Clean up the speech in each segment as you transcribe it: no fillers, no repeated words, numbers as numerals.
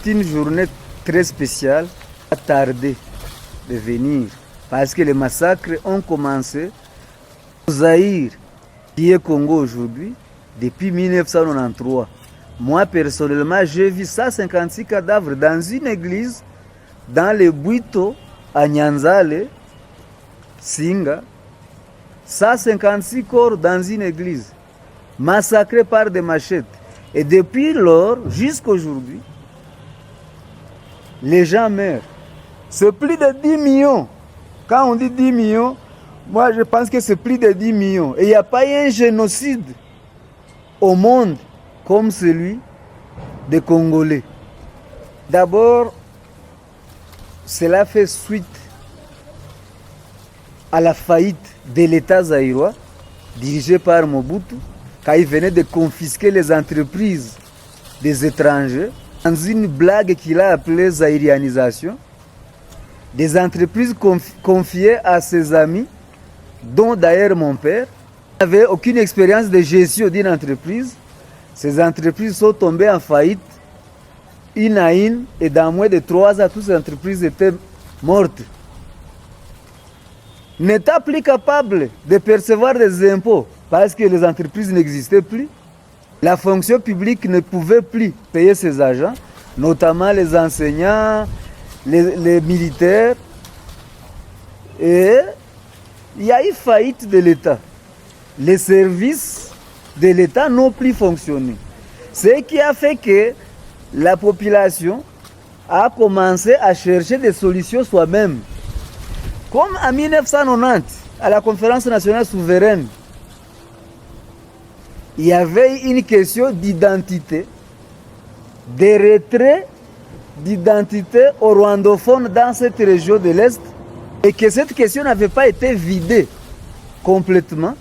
C'est une journée très spéciale, pas tardé de venir, parce que les massacres ont commencé au Zaïre, qui est Congo aujourd'hui, depuis 1993. Moi, personnellement, j'ai vu 156 cadavres dans une église, dans le Bwito, à Nyanzale, Singa. 156 corps dans une église, massacrés par des machettes. Et depuis lors, jusqu'à aujourd'hui, les gens meurent. C'est plus de 10 millions. Quand on dit 10 millions, moi je pense que c'est plus de 10 millions. Et il n'y a pas eu un génocide au monde comme celui des Congolais. D'abord, cela fait suite à la faillite de l'État zaïrois, dirigé par Mobutu, quand il venait de confisquer les entreprises des étrangers, dans une blague qu'il a appelée zaïrianisation, des entreprises confiées à ses amis, dont d'ailleurs mon père, n'avait aucune expérience de gestion d'une entreprise. Ces entreprises sont tombées en faillite, une à une, et dans moins de 3 ans, toutes ces entreprises étaient mortes. N'étant plus capable de percevoir des impôts parce que les entreprises n'existaient plus, la fonction publique ne pouvait plus payer ses agents, notamment les enseignants, les militaires. Et il y a eu faillite de l'État. Les services de l'État n'ont plus fonctionné. Ce qui a fait que la population a commencé à chercher des solutions soi-même. Comme en 1990, à la conférence nationale souveraine, il y avait une question d'identité, de retrait d'identité aux rwandophones dans cette région de l'Est, et que cette question n'avait pas été vidée complètement.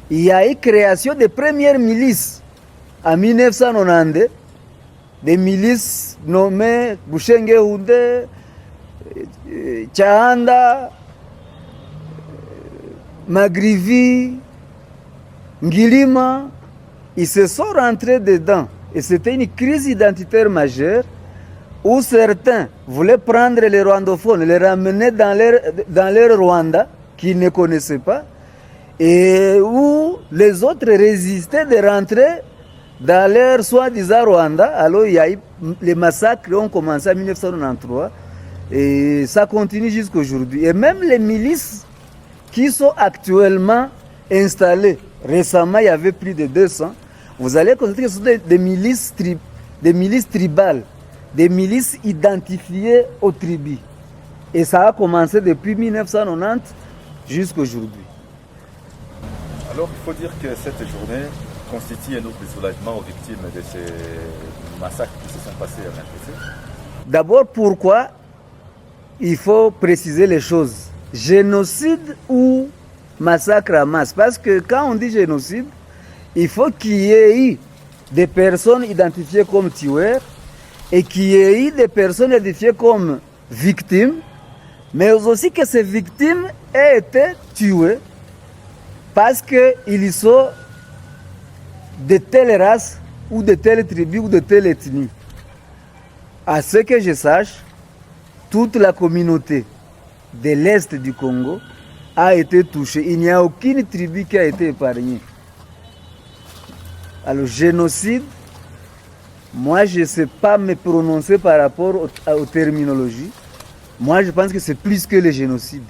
Il y a eu création des premières milices en 1992, des milices nommées Bushenge Hunde, Chahanda, Magrivi, Ngilima. Ils se sont rentrés dedans. Et c'était une crise identitaire majeure où certains voulaient prendre les rwandophones, les ramener dans leur Rwanda, qu'ils ne connaissaient pas, et où les autres résistaient de rentrer dans leur soi-disant Rwanda. Alors il y a eu, les massacres ont commencé en 1993 et ça continue jusqu'à aujourd'hui. Et même les milices qui sont actuellement installées, récemment il y avait plus de 200, vous allez constater que ce sont des milices tribales, des milices identifiées aux tribus. Et ça a commencé depuis 1990 jusqu'à aujourd'hui. Alors il faut dire que cette journée constitue un autre soulagement aux victimes de ces massacres qui se sont passés à RDC. D'abord, pourquoi il faut préciser les choses? Génocide ou massacre à masse? Parce que quand on dit génocide, il faut qu'il y ait eu des personnes identifiées comme tueurs et qu'il y ait eu des personnes identifiées comme victimes, mais aussi que ces victimes aient été tuées parce qu'ils sont de telle race ou de telle tribu ou de telle ethnie. À ce que je sache, toute la communauté de l'Est du Congo a été touchée. Il n'y a aucune tribu qui a été épargnée. Alors, génocide, moi je ne sais pas me prononcer par rapport aux terminologies. Moi je pense que c'est plus que le génocide.